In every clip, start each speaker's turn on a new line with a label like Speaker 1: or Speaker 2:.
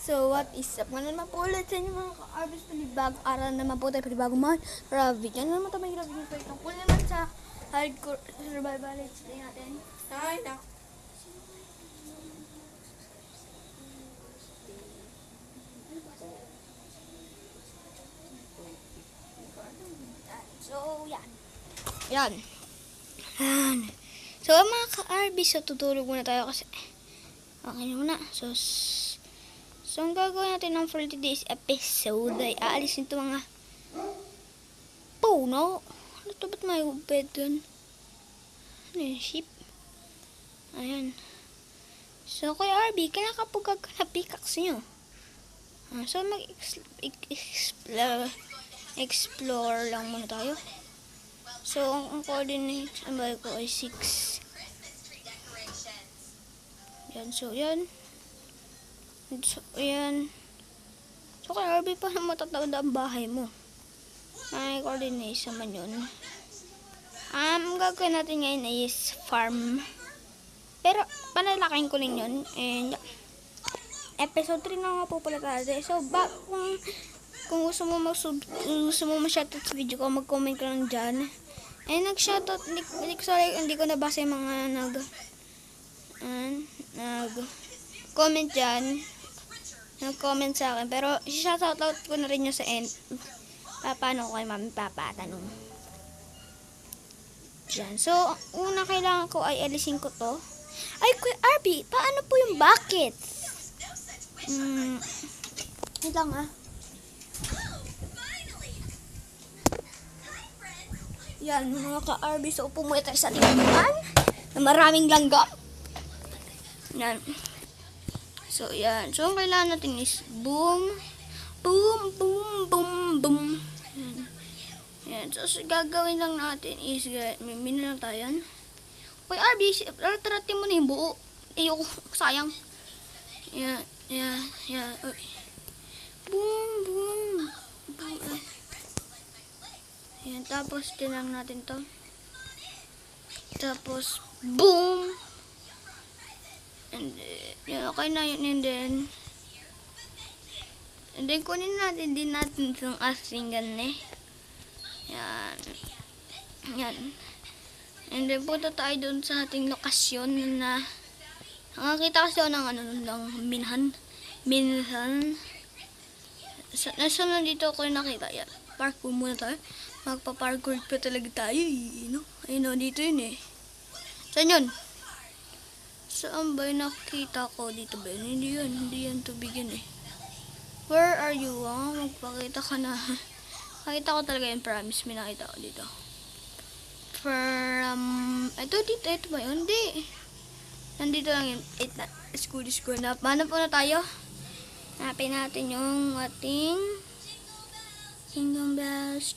Speaker 1: So, what is up? Ngayon naman po ulit sa inyo mga ka-arbis, panibagong araw naman po tayo, panibagong mga video. Ano naman ito may video po itong cool naman sa hardcore survival day natin. Ay, na. So, yan. Yan. Yan. So, mga ka-arbis, so tutulog muna tayo kasi okay na muna. So, ang gagawin natin ng for today's episode ay aalisin ito mga puno. Ano ito? Ba't may bed dun? Ano yung sheep? Ayan. So, Kuya RB, kailan ka po gagawin pickaxe nyo? So, explore lang muna tayo. So, ang coordinates ang bahay ko ay 6. Yan, so, yan. So, ayan. So, kaya RB, paano matatawad ang bahay mo? May coordinates naman yun. Ang gagawin natin ngayon is farm. Pero, panalaking ko lang yun. And, episode 3 na nga po pala tayo. So, kung gusto mo ma-shoutout sa video ko, mag-comment ka lang dyan. And, nag-shoutout, hindi ko nabasa yung mga nag-comment dyan. Nag-comment sa akin. Pero, shoutout ko na rin nyo sa end. Paano ko kay mami papatanong. Diyan. So, una kailangan ko ay alisin ko to. Ay, Kuya RB, paano po yung bucket? Ito lang Yan, mga ka-RB. So, pumuwi tayo sa limutan na maraming langgam. Yan. So, yan. So, ang kailangan natin is boom, boom, boom, boom, boom. Yan. Yan. So, gagawin lang natin is, may lang tayo yan. Uy, RB, tarating mo na yung buo. Ayoko, sayang. Yan, yan, yan. Uy. Boom, boom, boom. Yan, tapos, tinang natin to. Tapos, boom. And then, okay na yun. And then, kunin natin din natin itong asing ganun Yan. Yan. And then, punta tayo dun sa ating lokasyon na nakakita kasi ako ng minhan. Nasa nandito ako nakita. Yan. Parkour muna tayo. Magpa-parkour pa talaga tayo. Ayun, dito yun Saan yun? Saan ba yung nakita ko? Dito ba yun? Hindi yan tubig yun Where are you? Magpakita ka na. Nakita ko talaga yung promise. May nakita ko dito. Ito ba yun? Hindi. Nandito lang yun. School. Hanap po na tayo. Hanapin natin yung ating Kingdom Bells.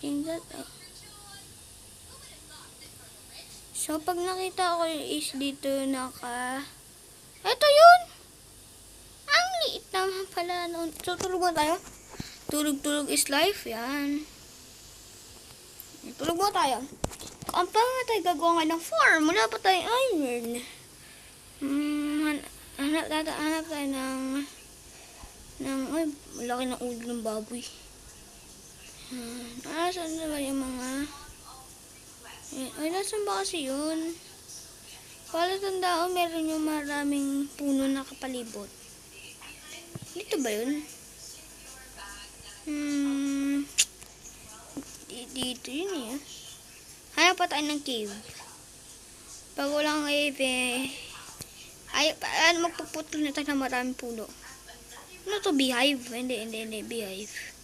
Speaker 1: So, pag nakita ko is dito Ito yun! Ang liit naman pala noon. So, tulog mo tayo. Tulog is life. Yan. Tulog mo tayo. Ang pang tayo gagawa ng farm. Wala pa tayo iron. Hanap tayo ng malaki na ulo ng baboy. Saan naman yung mga nasan ba kasi yun? Para tandaan, meron yung maraming puno na kapalibot. Dito ba yun? Dito yun Hanap pa tayo ng cave. Pag walang cave magpuputol na tayo ng maraming puno. Ano to? Beehive? Hindi. Beehive.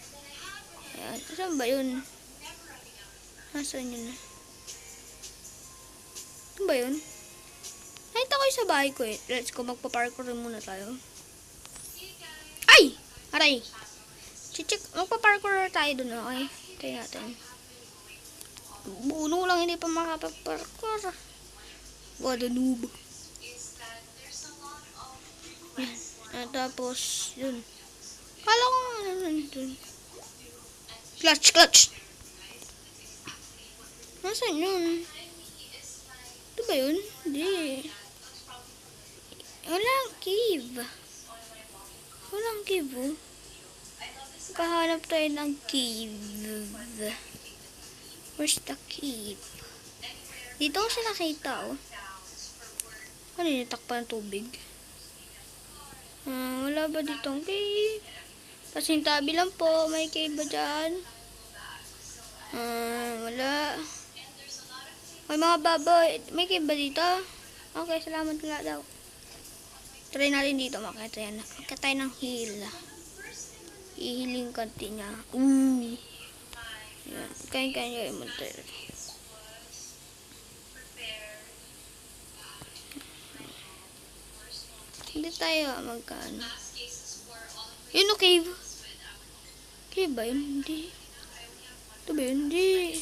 Speaker 1: Ayan. Saan ba yun? Nasaan yun Ano ba yun? Nakita ko yung sa bahay ko Let's go, magpa-parkour muna tayo. Ay! Aray! Magpa-parkour tayo dun, okay? Tayo natin. Buno lang, hindi pa makapag-parkour. What a noob. Yan. Tapos, yun. Kala ko dun. Clutch! Nasaan yun? Ito ba yun? Hindi. Walang cave. Walang cave, oh. Kahanap tayo ng cave. Where's the cave? Dito ko siya nakita, oh. Ano yung takpan ng tubig? Wala ba ditong cave? Pasintabi lang po. May cave ba dyan? Wala. May mga baboy. May cave ba dito? Okay, salamat nga daw. Try natin dito. Makita tayo ng hill. Ihiling kanti niya. Yan. Kain mo tayo. Hindi tayo magkano. Yun o, cave. Cave ba yun? Hindi. Ito ba yun? Hindi.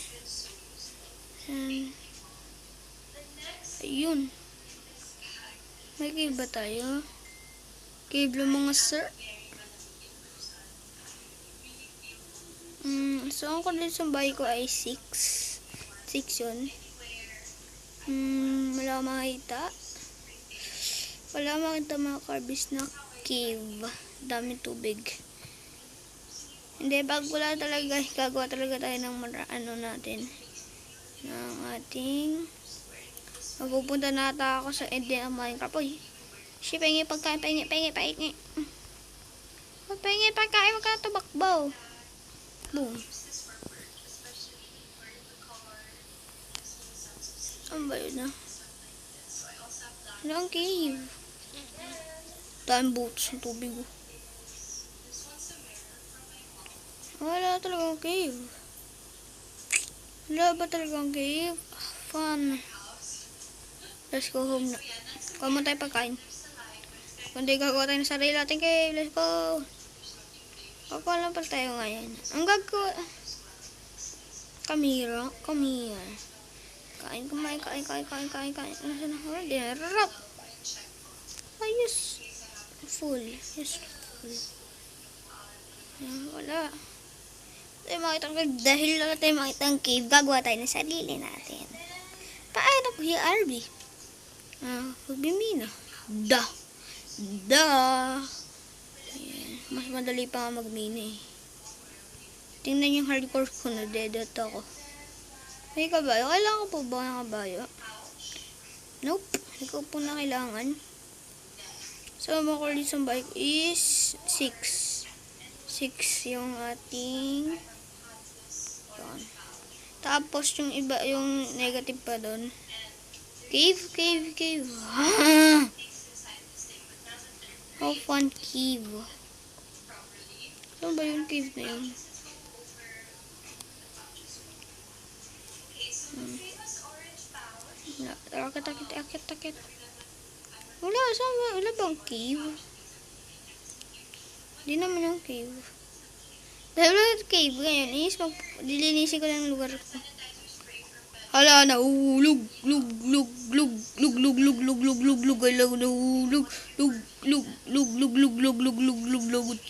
Speaker 1: Ayun. May cave ba tayo? Cave lang mga sir. So, ang kondensyon bahay ko ay 6. 6 yun. Wala makita. Wala makita mga karbis na cave. Dami tubig. Hindi, pag wala talaga, gagawa talaga tayo ng natin. Ng ating mapupunta na ata ako sa end ng Minecraft. Uy, pengi pagkain, pengi. Pengi pagkain, magkatubakbaw. Boom. Saan ba yun na? Ano ang cave? Dahil boats ng tubig. Wala talagang cave. Wala ba talagang cave? Fun. Let's go home na. Kuha mo tayo pagkain. Kundi gagawa tayo ng sarili natin cave. Let's go. Kukuha lang pala tayo ngayon. Ang gagawa. Come here. Kain. Nasaan na? Wala din. Rap. Ayos. Full. Yes, full. Wala. Tayo makita ang cave. Dahil wala tayo makita ang cave, gagawa tayo ng sarili natin. Paano ko yung RB? Magbimina. Da. Ayan. Mas madali pa nga magmina eh. Tingnan yung hardcore ko na dedot ako. May kabayo. Kailangan ko po ba ng kabayo? Nope. Hindi ko po na kailangan. So, ang makulit bike is 6. 6 yung ating yun. Tapos yung iba, yung negative pa doon. Cave. How fun cave. Saan ba yung cave na yun? Akit. Wala, saan ba? Wala bang cave? Hindi naman yung cave. Dahil wala yung cave ngayon, dilinisin ko lang yung lugar ko. Hala na, lug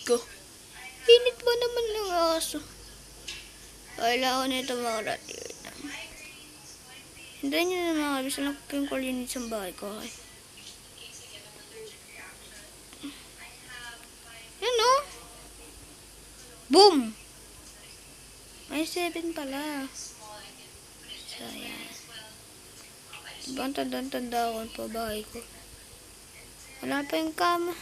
Speaker 1: ko. Init ba naman ng aso? Kailangan ko nito mga rati. Hindi nyo na mga kabis. Alam ko yung kulinis sa bahay ko. Yan o. Boom! May 7 pala. So, yan. Diba ang tanda-tanda ako pa bahay ko. Wala pa yung kama.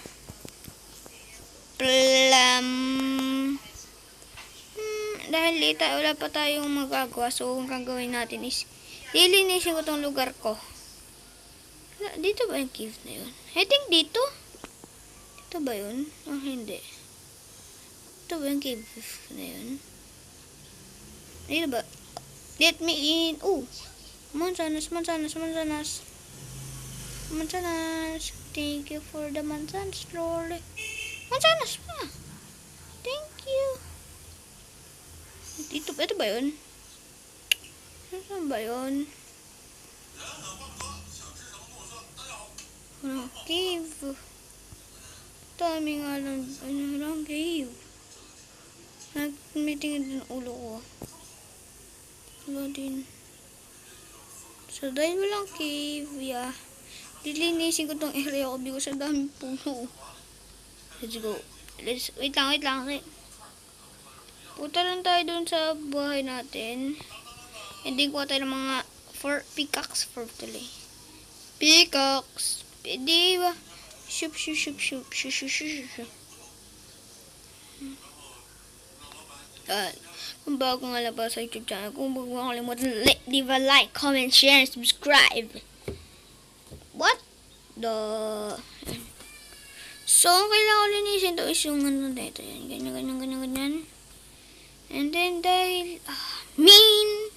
Speaker 1: Dahil late, wala pa tayong magagawa. So, ang gagawin natin is lilinisin ko tong lugar ko. Dito ba yung cave na yun? I think dito. Dito ba yun? Hindi. Dito ba yung cave na yun? Dito ba? Let me in. Mansanas. Thank you for the mansanas, Lord. Mansanas pa. Thank you. Ito ba yun? Saan ba yun? Cave. Dami nga lang cave. May tingin din ulo ko. Wala din. So, dahil walang cave, dilinisin ko tong area ko because ang dami puno. Let's go. Wait lang. Punta lang tayo dun sa bahay natin. Hindi ko tayo ng mga pickaxe for today. Pickaxe. Di ba? Shoop. Kung bago nga lang pa sa YouTube channel, kung bago nga kalimutan, leave a like, comment, share, and subscribe. What the... So, ang kailangan ko linisin to is yung ano dito. Yan. Ganyan. And then, dahil... mean!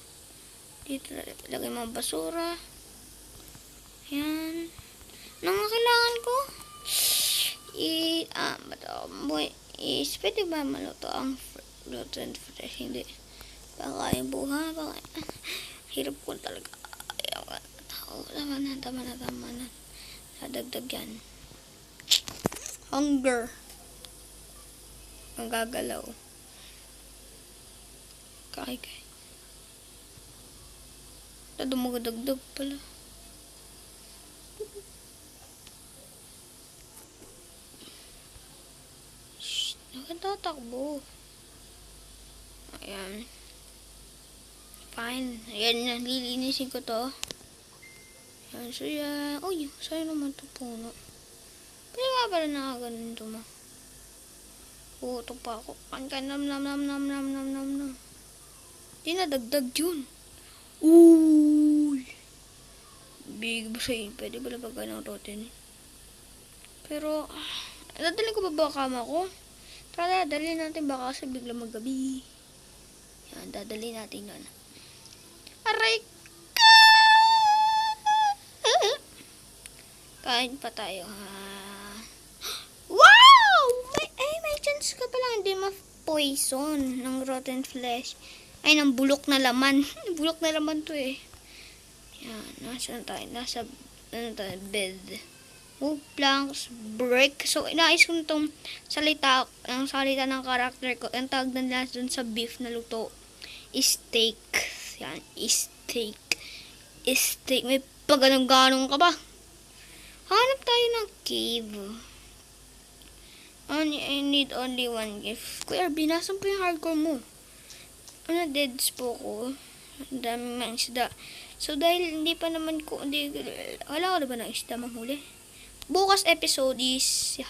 Speaker 1: Dito lagay mga basura. Yan. Nang kailangan ko, pwede ba maluto ang gluten fresh? Hindi. Baka yung buha, hirap ko talaga. Tama na. Dadagdag yan. Hunger. Ang gagalaw. Kay. Dumagadagdag pala. Nagtatakbo. Ayan. Fine. Ayan, lilinisin ko to. Ayan, so yan. Uy, sa'yo naman ito puno. Pwede nga pala nakaganon ito mo. Puto pa ako. Nam. Di nadagdag yun. Uy. Big brain. Pwede ba labagan ng rotten? Pero, dadalhin ko ba kama ko? Tara, dadalhin natin baka kasi bigla maggabi. Yan, dadalhin natin yun. Aray ka! Kain pa tayo, ha? Wow! May chance ka pala hindi ma-poison ng rotten flesh. Ay, ng bulok na laman. Bulok na laman to eh. Yan, nasa tayo? Nasa bed. Move planks, brick. So, inais ko itong salita ng karakter ko. Ang tawag na nila dun sa beef na luto. Steak. Yan, steak. May pagganong-ganong ka ba? Hanap tayo ng cave. I need only one gift. Kuya, binasan po yung hardcore mo. Deads po ko. Ang dami mga isda. So, dahil hindi pa naman ko, wala ko na ba ng isda manghuli? Bukas episode is,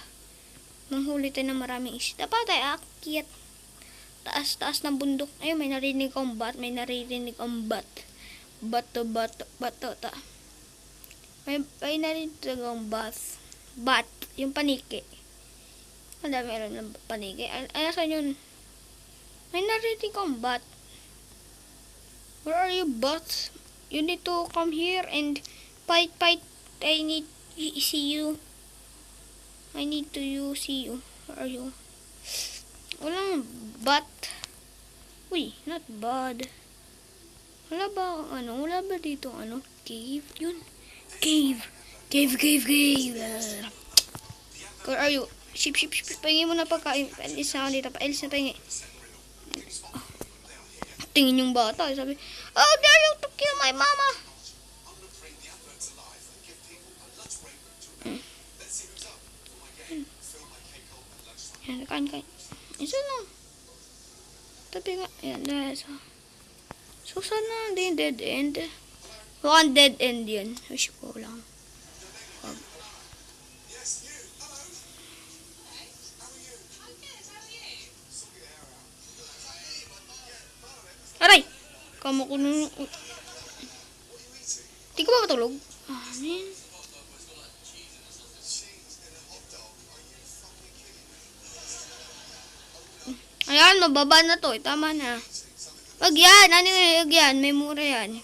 Speaker 1: manghuli tayo ng maraming isda. Pa tayo, akyat. Taas ng bundok. Ayun, may narinig akong bat. Bato. May narinig akong bat. Yung paniki. Ang dami alam ng paniki. Saan yun? May narinig akong bat. Where are you, bats? You need to come here and fight. I need to see you. Where are you? Walang bat. Uy, not bad. Wala ba dito, cave? Yun. Cave. Where are you? Ship. Pahingin mo na pagkain. Alis na ako dito. Alis na pahingi. Tingin yung bata. Sabi, oh, dare you to kill my mama. Yan, kain. Isa lang. Tabi nga. Yan, so, sana hindi dead end. Mukhang dead end yan. Wish ko lang. Aray! Kamo ko nung... Di ko ba matulog? Man. Ayan, mababa na to. Tama na. Wag yan. Wag yan? May mura yan.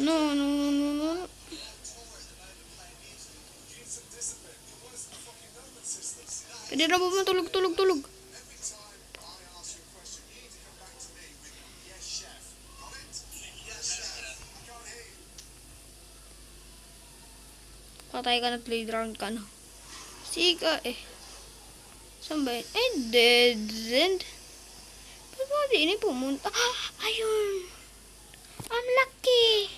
Speaker 1: No. Pwede na ba matulog? Patay ka na, playground ka na. Sika eh. Saan ba yun? Ay, dead end. Ba't ba di ini pumunta? Ayun. I'm lucky.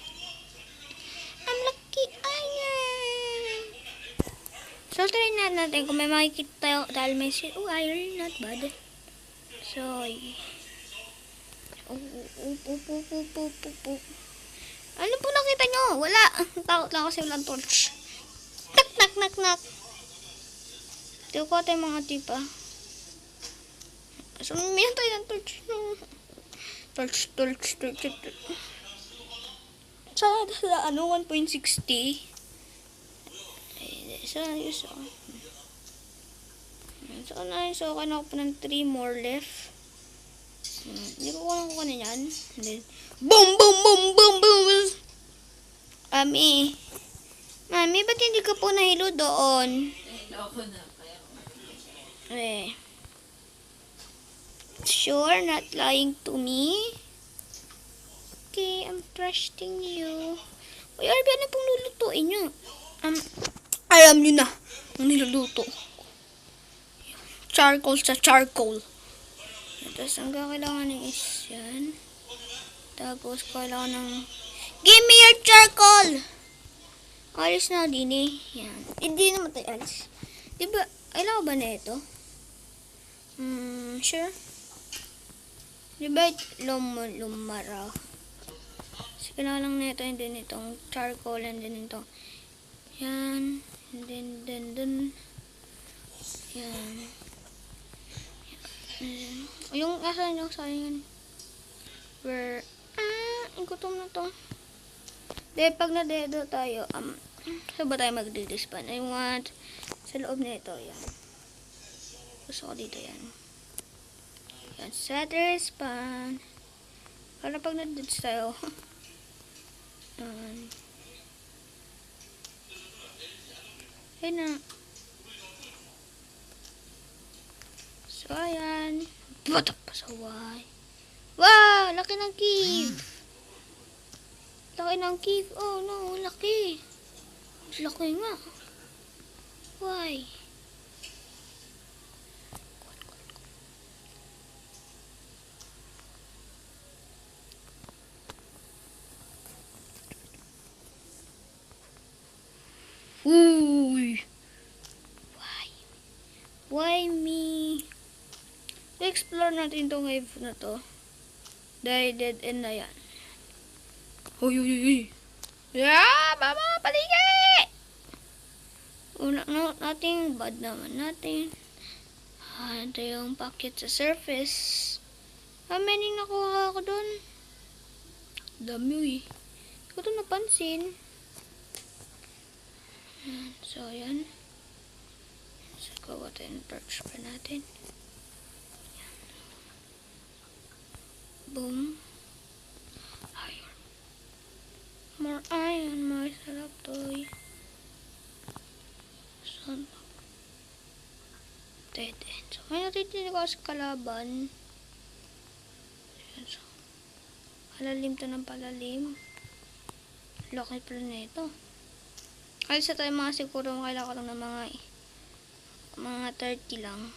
Speaker 1: natin kung may makikita tayo dahil may iron, not bad. So, ano po nakita nyo? Wala. Takot lang kasi walang torch. Nak. Tiyo ko tayo mga tipa. So, may tayo ng torch. Torch. Sa 1.60. So, kailangan ko pa ng 3 more left. Hindi ko kuha na yan. And then, boom! Mami, ba't hindi ka po nahilo doon? Sure, not lying to me? Okay, I'm trusting you. Uy, Arby, ano pong lulutuin nyo? Alam nyo na, ang niluluto. Charcoal sa charcoal. Tapos, ang kailangan ng is yan. Tapos, kailangan ng... Give me your charcoal! Alis na din eh. Yan. Hindi naman tayo alis. Diba, kailangan ba na ito? Sure. Diba, lumara. Kasi kailangan lang na ito, and then itong charcoal, and then ito. Yan. And then. Yan. Yung asan yung sayang where gutom na to. Dahil pag na-dedo tayo, saan ba tayo magdi-disband? I want sa loob na ito, yan. Gusto ko dito, yan. Yan, set respawn. Para pag na-dedo tayo, ayun na. So, ayan. Batak pasaway. Wow! Laki ng cave! Laki ng cave. Oh, no. Laki. Laki nga. Why? Uy! Why me? I-explore natin itong wave na to. Dahil dead end na yan. Uy. Yeah! Mama! Paligay! No, nothing bad naman natin. Ito yung packet sa surface. How many nakuha ko dun? Dami eh. Hindi ko ito napansin. So, yan. So, gawa tayo ng torch pa natin. Boom. Iron. More iron. Masarap to eh. Son. Dead end. So, kaya natin ko sa kalaban. So, palalim to ng palalim. Laki pala na ito. Kaya sa tayo mga siguro kailangan ko lang ng mga 30 lang.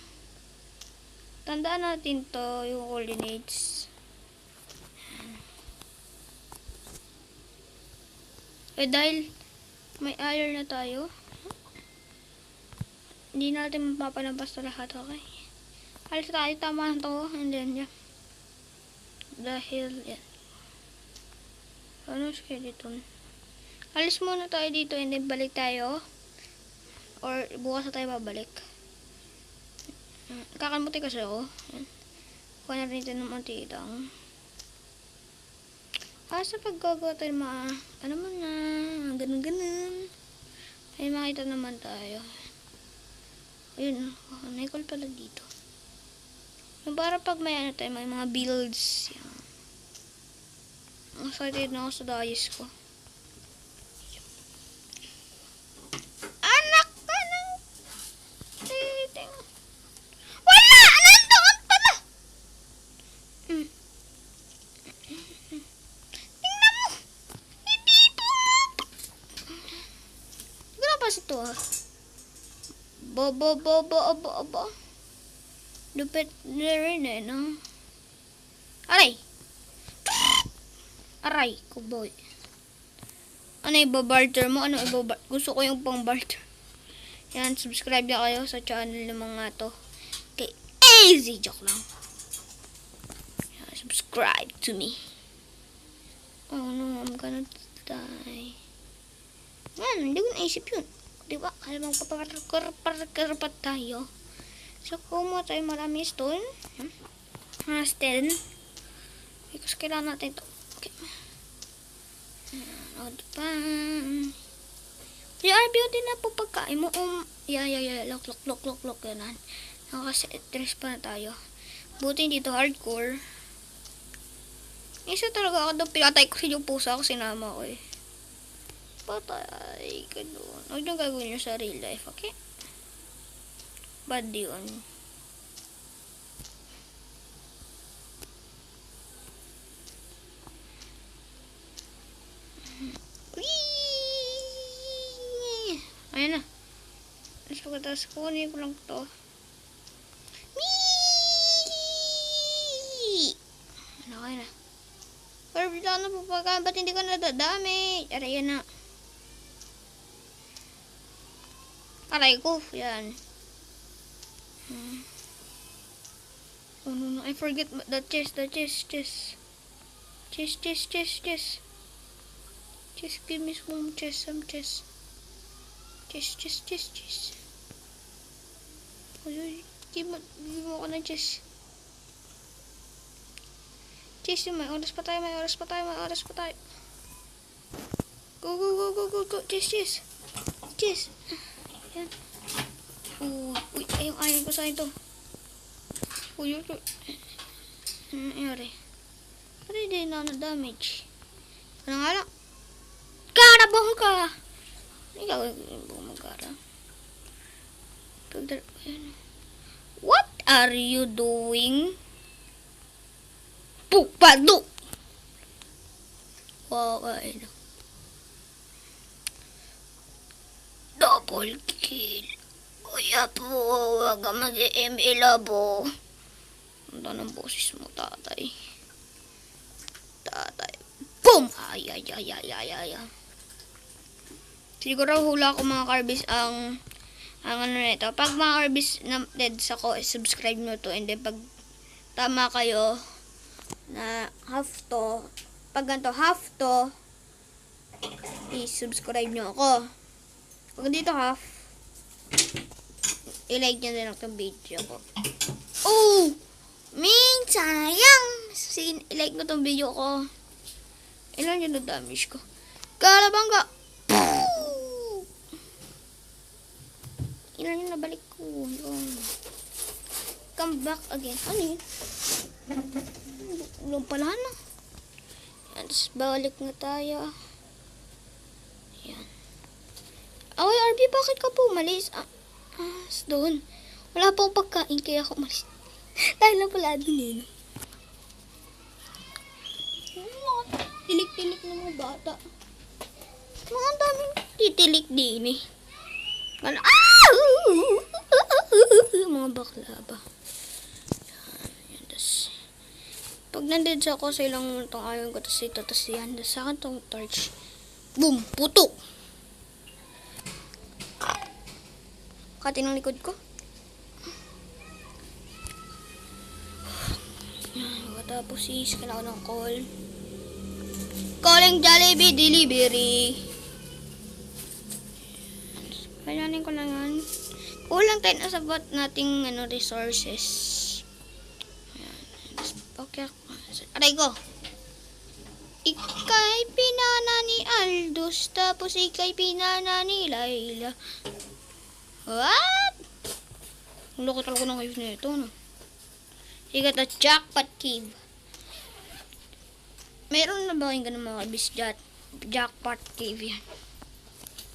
Speaker 1: Tandaan natin to yung coordinates. Dahil may iron na tayo, hindi natin mapapalampas na lahat, okay? Alis tayo, tama na to, and then, yeah. Dahil, yan. Ano skeleton? Alis muna tayo dito, and then balik tayo. Or, bukas na tayo babalik. Kakalimutin kasi ako. Kuha na rin ito ng mantitang. Sa paggagawa tayo ano man na, ganun. Ay, makita naman tayo. Ayun, naikol pala dito. Yung para pag may ano tayo, may mga builds. Yan. Excited na ako sa dice ko. Anak ka ng titing. Wala! Nandoon pala! Tingnan mo! Hindi po! Gano'n pa ito ah? Aba. Lupit na rin eh, no? Aray, kuboy. Ano ibabarter mo? Gusto ko yung pang barter. Yan, subscribe na kayo sa channel ng mga to. Kay Easy, joke lang. Yan, subscribe to me. Oh no, I'm gonna die. Yan, hindi ko naisip yun. Diba? Alam mo, papakarpat tayo. So, kumuha tayo marami stone. Stone. Because kailangan natin ito. Okay. O, diba? Yung beauty na po pagkain mo. Yeah. Look. Ganan. Nakaka-stress pa na tayo. Buti dito hardcore. Isa talaga ako doon. Pinatay ko yung pusa ko. Sinama ko eh. Patay. Ganun. Huwag nyo gagawin nyo sa real life. Okay? Bad yun. Ayan na. Tapos pagkatapos kunin ko lang to. Okay na. Pero bila na po pagka. Ba't hindi ka nadadami? Aray, yan na. Aray ko. Yan. Oh no. I forget the chest. Chest. Just give me some chest. Chest. Uy, give mo ako ng chest. Chest, may oras pa tayo. Go. Chest. Yan. Uy, ayaw ko sa ito. Uy. Ano nangyari? Pwede din na damage. Ano nga lang? Karabong ka! Ikaw, bumagara. What are you doing? Pupado! Okay. Double kill. Kuya po, huwag ka mag-ML po. Ano ng boses mo, tatay? Boom! Ay. Siguro hula ko mga karbis ang ano nito. Pag mga karbis na dead ako, subscribe nyo to. And then pag tama kayo na half to, pag ganito half to, i-subscribe nyo ako. Pag dito half, i-like nyo din ang video ko. Oh! Sayang! I-like mo tong video ko. Ilan yung na-damage ko? Kalabangga! Ilan yung nabalik ko? Come back again. Ano yun? Lumpalahan na. Yan, tapos balik na tayo. Yan. Away, RB, bakit ka po umalis? Doon. Wala pong pagkain, kaya ako umalis. Dahil lang pala din eh. Tilik-tilik ng mga bata. Mga daming titilik din eh. Mga bakla ba? Yan, tas. Pag nandid sa ako, sa ilang itong ayaw ko, tas ito, tas yan. Tas sa akin itong torch. Boom! Puto! Kati ng likod ko. Tapos is, kailangan ng call. Calling Jollibee Delivery. Kayanin ko lang yan. Kulang tayo na sagot nating resources. Ayan. Okay. Aray ko. Ika'y pinana ni Aldous. Tapos ika'y pinana ni Layla. What? Ang loko talaga ng waves na ito, no? You got a jackpot cave. Meron na ba kayong ganun mga kabis jackpot cave yan?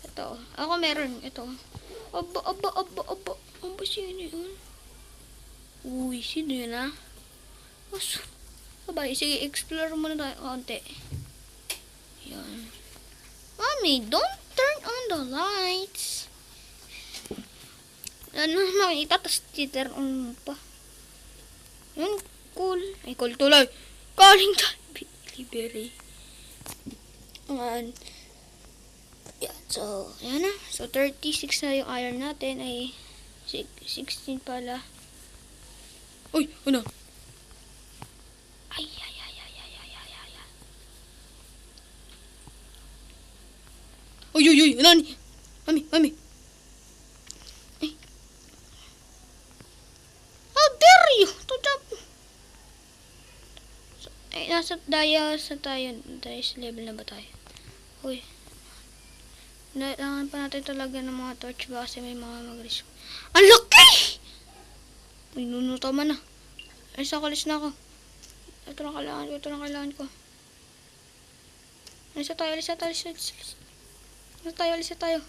Speaker 1: Ito. Ako meron. Ito. Aba. Aba, sino yun? Uy, sino yun ah? Aba, sige, explore muna tayo konti. Yan. Mommy, don't turn on the lights. Ano makikita, tas titter on mo pa. Yun, cool. Ay, cool tuloy. Calling Jollibee Delivery. Ayan. Yan. So, yan na. So, 36 na yung iron natin. Ay, 16 pala. Uy, ano? Ay, ay, ay, ay, ay, ay, ay, ay, ay. Uy, uy, uy, ano? Mami, mami. Ay. How dare you to jump? So, ay, nasa tayo, tayo sa level na ba tayo? Uy. Kailangan pa natin talaga ng mga torch ba kasi may mga mag-respawn. Ang laki! Uy, nunutama na. Ay, sakalis na ako. Ito na kailangan ko, ito na kailangan ko. Alisa tayo, alisa tayo, alisa tayo, alisa tayo.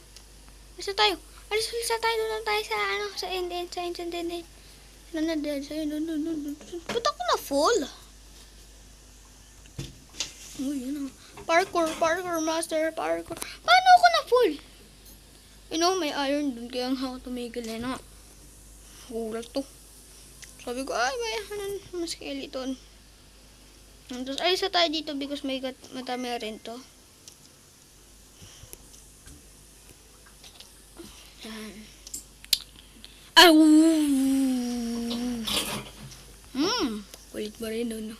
Speaker 1: Alisa tayo, alisa tayo, doon tayo sa ano, sa end. Nanadad sa'yo, doon. Ba't ako na full? Uy, yun na. Parkour master, parkour. Paano ako na full? You know, may iron dun, kaya nga ako tumigil na. Hulat to. Sabi ko, ay, may skeleton. Tapos, alisa tayo dito because may matami rin to. Yan. Aw! Kulit mo rin nun.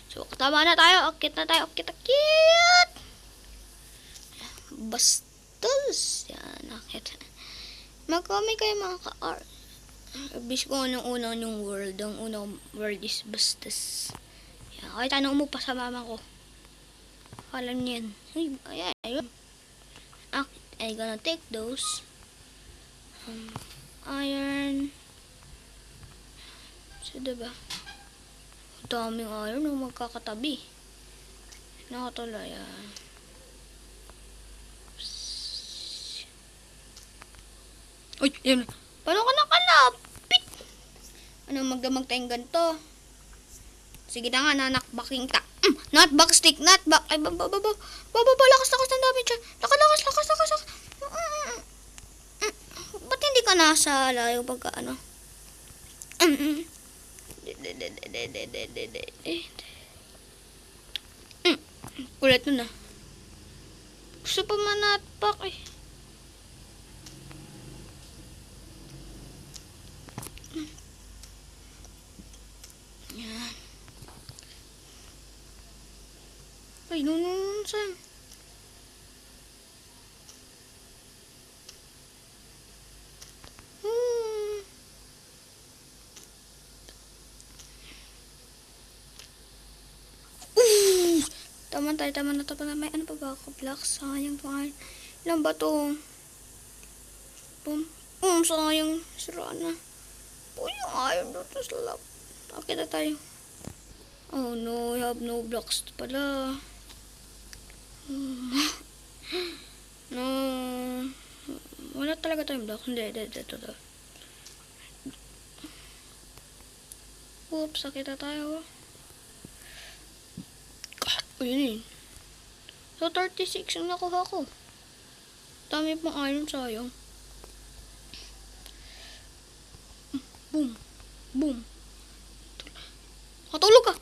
Speaker 1: So, tama na tayo. Akit na tayo. Akit. Bastos. Yan, akit. Mag-comment kayo mga ka-art. Bis ko anong una yung world. Ang unang world is bastos. Yan. Okay, tanong mo pa sa mama ko. Alam niyan. Ayun. I'm gonna take those. Iron. So, diba? Daming iron na magkakatabi. Nakatulay. Uy, yan. Paano ka nakalapit? Ano magdamag tayong ganito? Sige na nga, nanakbaking ta. Notback stick, notback. Ay, lakas ng damage dyan. Lakas. Ba't hindi ka nasa layo pagka ano? Kulit nun na. Gusto pa manatpak eh. Yan. Ay, sayang. Tama na to. May ano pa ba ako? Black, sayang pa. Ilang ba to? Sayang. Sira na. Uy, yung iron doon sa lap. Okay na tayo. Oh no, I have no blocks pala. No. Wala talaga tayong blocks. Hindi. Ito. Oops, sakit na tayo. Yun eh. So, 36 yung nakuha ko. Dami pang iron, sayang. Boom. Matulog ka.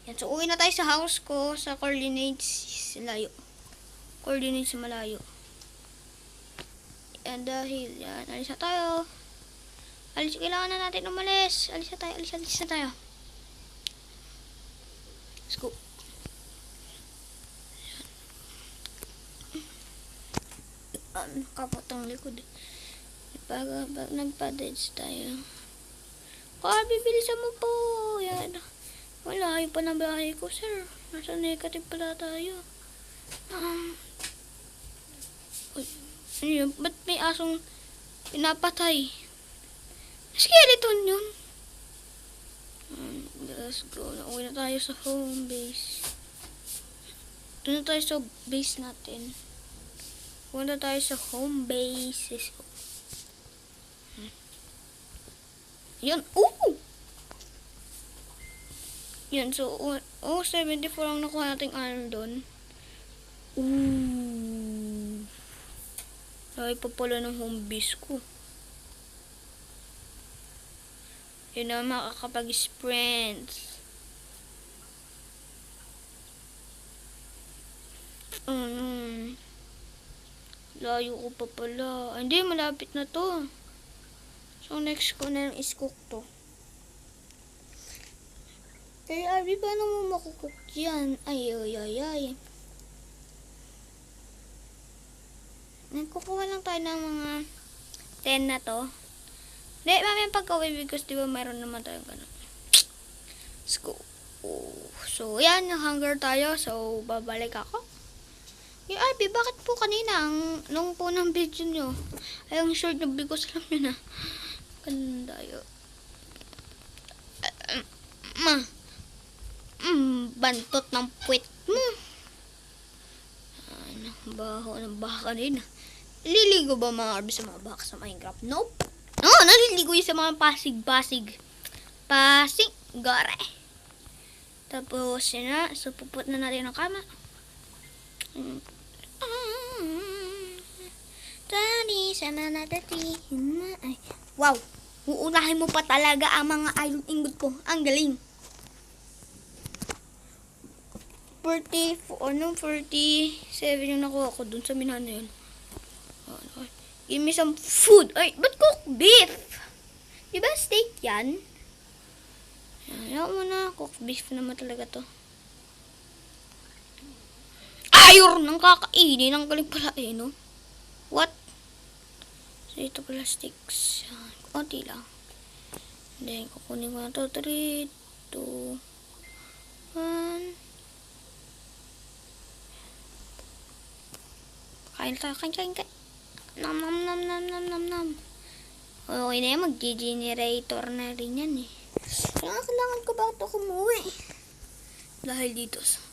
Speaker 1: Yan, so uwi na tayo sa house ko sa coordinates malayo. Yan dahil yan, alis na tayo. Kailangan na natin umalis. Alis na tayo. Let's go. Nakapatang likod. Pag nagpa-deads tayo. Bibilisan mo po. Yan. Malayo pa ng bahay ko, sir. Nasa negative pala tayo. Ba't may asong pinapatay? Skeleton yun. Let's go. Uwi na tayo sa home base. Doon na tayo sa base natin. Punta tayo sa home base. Let's go. Yan. Yan. So, 74 ang nakuha nating iron doon. Laki pa pala ng home base ko. Yun na makakapag-sprint. Layo ko pa pala. Ay, hindi, malapit na to. So, next ko na lang is cook to. Kaya, Arby, paano mo makukook yan? Ay. Nagkukuha lang tayo ng mga 10 na to. Hindi, mamaya pagka-uwi because di ba mayroon naman tayong gano'n. Let's go. So, yan, hunger tayo. So, babalik ako. Yung Arby, bakit po kanina, nung po ng video nyo, ay ang short na because alam nyo na. Ganda yun. Bantot ng puwet mo. Ano, baho ng baka din. Liligo ba mga Arby sa mga baka sa Minecraft? Nope. No, naliligo yun sa mga pasig. Pasig, gore. Tapos, yun na. So, puput na natin ang kama. Tani, sana natati. Wow. Uunahin mo pa talaga ang mga iron ingot ko. Ang galing. 47 yung nakuha ko dun sa minana yun. Give me some food. Ay, ba't cook beef? Diba steak yan? Ayaw mo na. Cook beef naman talaga to. Ayun! Nang kakainin. Ang galing pala eh, no? What? So, ito pala sticks. Kunti lang. Then, kukunin ko na to. 3, 2, 1. Kain tayo. Kain. Nam. Okay na yan. Mag-generator na rin yan eh. Kailangan ko ba ito kumuwi? Dahil dito sa...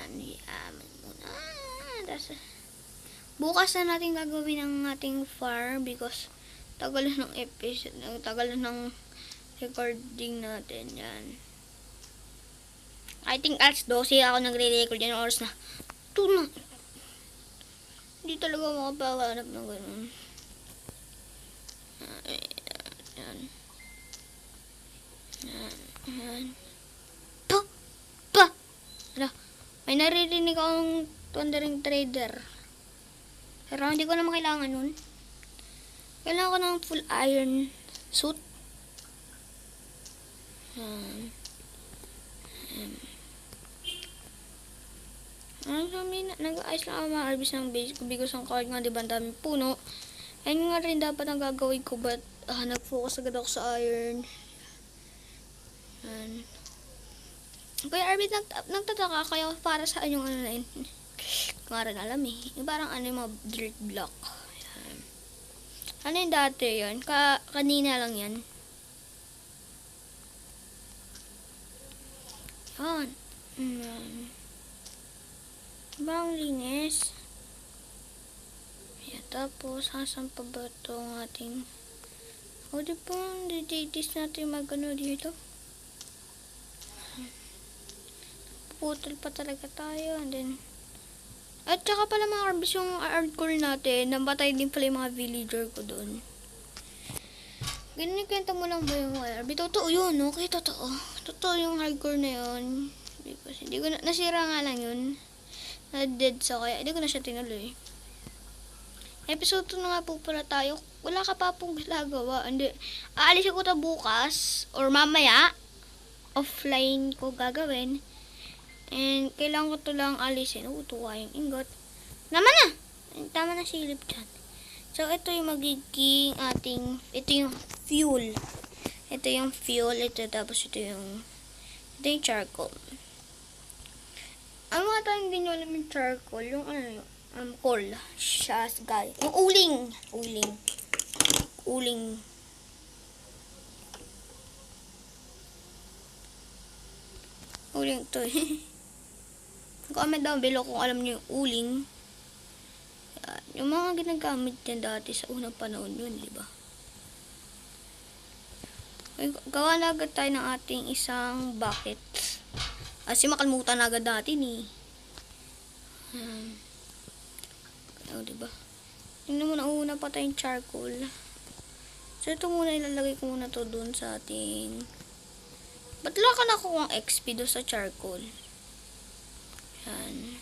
Speaker 1: Yaman muna. Bukas na natin gagawin ang ating farm because tagal na ng episode, tagal na ng recording natin yan. I think alas 12 ako nagre-record yan, oras na 2 na. Hindi talaga makapaghanap ng ganun. Yan. Pa! Ano? May naririnig akong Thundering Trader. Pero hindi ko naman kailangan nun. Kailangan ko ng full iron suit. Nag-ayos lang ako mga arbis ng base ko because ang card nga diba ang daming puno. Ayun nga rin dapat ang gagawin ko but nag-focus agad ako sa iron. Kaya Arby, nagtataka kayo para sa yung ano na yun. Kung nga rin alam eh. Yung parang ano yung mga dirt block. Yan. Ano yung dati yun? Kanina lang yan. Yan. Bang linis. Yan, tapos, hasan pa ba ito ang ating... O, di ba? Dididis natin magano dito. Putol pa talaga tayo. And then, at saka pala mga arbis yung hardcore natin, nabatay din pala yung mga villager ko doon. Ginigkwento mo lang ba yung Arby? Totoo yun, okay? Totoo yung hardcore na yun. Because hindi ko nasira nga lang yun. Na-dead sa kaya, hindi ko na siya tinuloy. Episode 2 na nga po pala tayo. Wala ka pa pong ginagawa. Hindi, aalisin ko ta bukas or mamaya. Offline ko gagawin. And, kailangan ko to lang alisin. Tuwa yung ingot. Naman na! Tama na silip dyan. So, ito yung magiging ating, ito yung fuel. Ito yung fuel. Tapos ito yung charcoal. Ano nga tayo hindi nyo alam yung charcoal? Yung ano yung, coal. Shas, guys. Yung uling. Uling to eh. Comment down below kung alam niyo yung uling. Yung mga ginagamit yan dati sa unang panahon yun, di ba? Gawa na agad tayo ng ating isang bucket. Kasi makalimutan na agad natin eh. Di ba? Tingnan mo na una pa tayong charcoal. So ito muna ilalagay ko muna to dun sa ating... Ba't wala ka na kukuha XP doon sa charcoal? Yan.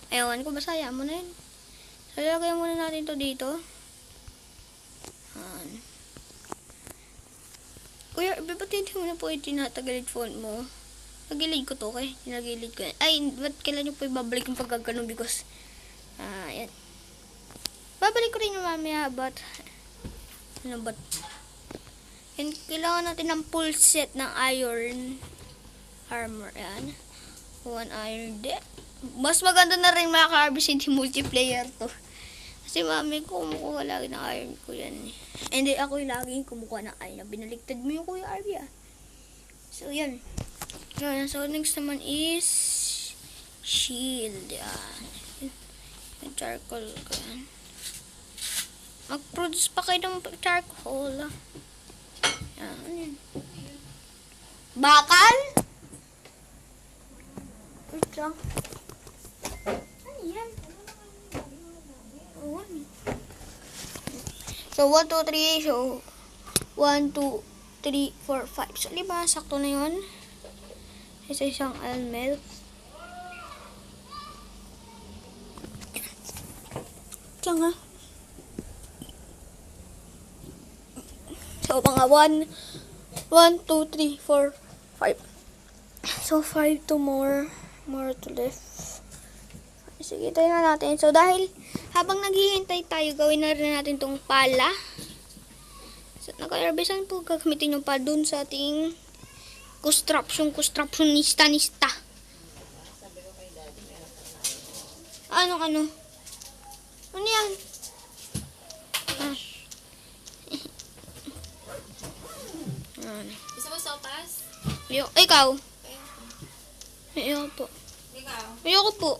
Speaker 1: Ewan ko, basaya mo na yun. Lalagay muna natin to dito. Yan. Kuya, ba't hindi mo na po itinatagilid phone mo? Nagilid ko to, okay? Nagilid ko yan. Ay, ba't kailan nyo po ibabalik yung pagkaganon? Because, yan. Babalik ko rin yung mamaya, but, ano ba? And kailangan natin ng full set ng iron armor. Yan. 1 iron din. Mas maganda na rin mga ka-RBs, hindi multiplayer to. Kasi mami ko kumukuha lagi ng iron ko yan. And then ako yung laging kumukuha ng iron. Binaligtad mo yung Kuya RB ah. So yan. Yan. So next naman is shield. Yan. Yung charcoal ko yan. Mag-produce pa kayo ng charcoal. Yan. Bakal? Wait lang. Ano yan? So, 1, 2, 3. So, 1, 2, 3, 4, 5. So, 5. Sakto na yun. Isa-isang almel. Diyan nga. So, mga 1, 2, 3, 4, 5. So, 5 to more to left. Sige, tayo na natin. So, dahil habang naghihintay tayo, gawin na rin natin tong pala. So, naka-herbisan po gagamitin yung pala dun sa ating constructionista. Ano? Ano yan? Ah.
Speaker 2: Gusto mo sopas?
Speaker 1: Ikaw? Ayoko po.
Speaker 2: Ikaw?
Speaker 1: Ayoko po.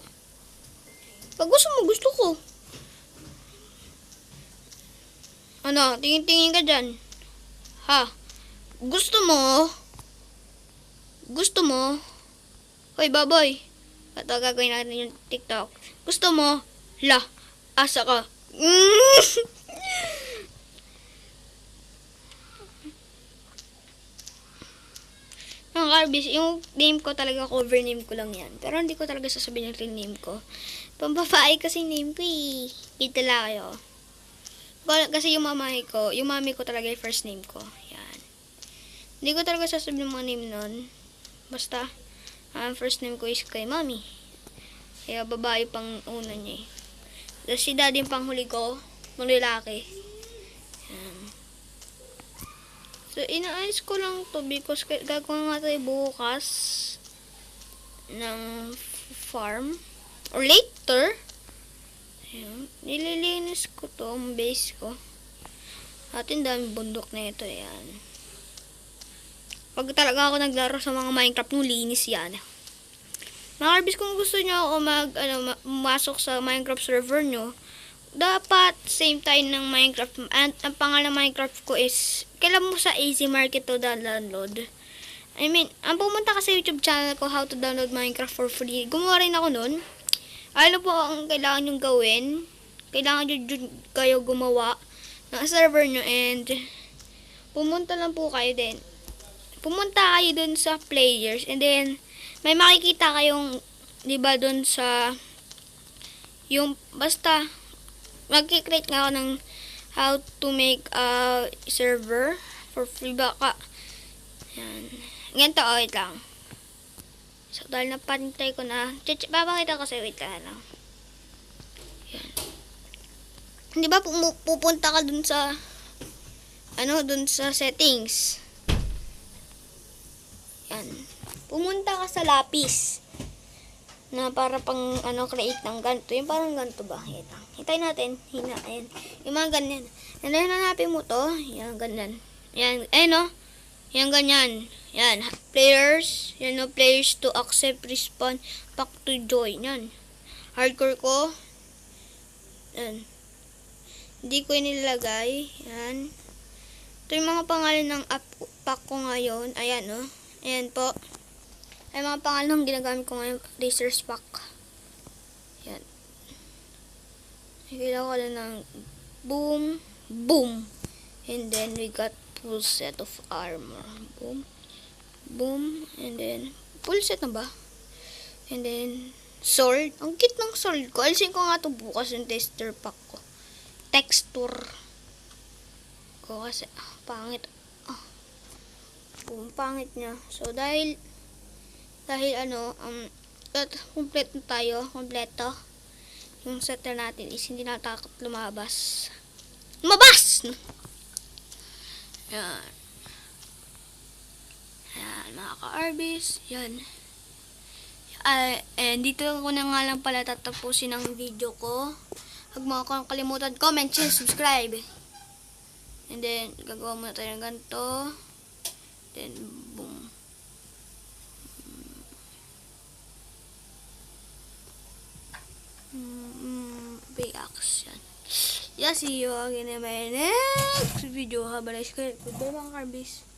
Speaker 1: Pag gusto mo, gusto ko. Ano? Tingin-tingin ka dyan. Ha? Gusto mo? Gusto mo? Hoy, baboy. Ito gagawin natin yung TikTok. Gusto mo? La. Asa ka. Ang Arbis, yung name ko talaga, cover name ko lang yan. Pero hindi ko talaga sasabihin yung real name ko. Pambabae kasi name ko eh. Kita lang kayo. Kasi yung mami ko talaga yung first name ko. Yan. Hindi ko talaga sasabihin yung mga name nun. Basta, first name ko is kay mami. Kaya babae pang una niya eh. Tapos si daddy yung panghuli ko, mga lalaki. Yan. So, inaayos ko lang to because gagawin nga tayo bukas ng farm. Or later. Ayan. Nililinis ko to, ang base ko. Atin dami bundok na ito. Ayan. Pag talaga ako naglaro sa mga Minecraft, nung linis yan. Mga Arbis, kung gusto nyo ako masok sa Minecraft server nyo, dapat same time ng Minecraft. And ang pangalan ng Minecraft ko is, kailan mo sa Easy Market to download. I mean, ang pumunta ka sa YouTube channel ko, how to download Minecraft for free. Gumawa rin ako nun. Ano po ang kailangan nyo gawin? Kailangan nyo kayo gumawa ng server nyo and pumunta lang po kayo din. Pumunta kayo dun sa players and then may makikita kayong, di ba, dun sa yung, basta mag-create nga ako ng how to make a server for free baka. Yan. Ganito, wait lang. So, dahil napantay ko na, babakita ko sa'yo, wait lang. Yan. Di ba pupunta ka dun sa, dun sa settings. Yan. Pumunta ka sa lapis. Na para pang, create ng ganito. Yung parang ganito ba? Hintayin natin. Ayan. Yung mga ganyan. And then, hanapin mo to. Yan, ganyan. Yan, yan, ganyan. Yan, players. Yan, players to accept, respawn, pack to join. Yan. Hardcore ko. Yan. Hindi ko inilagay. Yan. Ito yung mga pangalan ng pack ko ngayon. Ayan, Ayan po. Ay, mga pangalan ng ginagamit ko ngayon. Laser's pack. Yan. Nakikita ko lang ng boom, boom. And then, we got full set of armor. Boom. Boom. And then, full set na ba? And then, Sword. Ang cute ng sword ko. Alisin ko nga ito bukas yung tester pack ko. Texture. Ko kasi pangit. Pangit niya. So dahil complete na tayo. Kompleto. Yung setter natin is hindi natakot lumabas. Lumabas! Yan. Yan, mga ka-Arbis. Yan. And dito ko na nga lang pala tatapusin ang video ko. Huwag mo akong kalimutan, comment, share, subscribe. And then, gagawa muna tayo ng ganito. Then, boom. Big action. Yeah, see you again in my next video. Have a nice day. Goodbye mga ka-Arbis.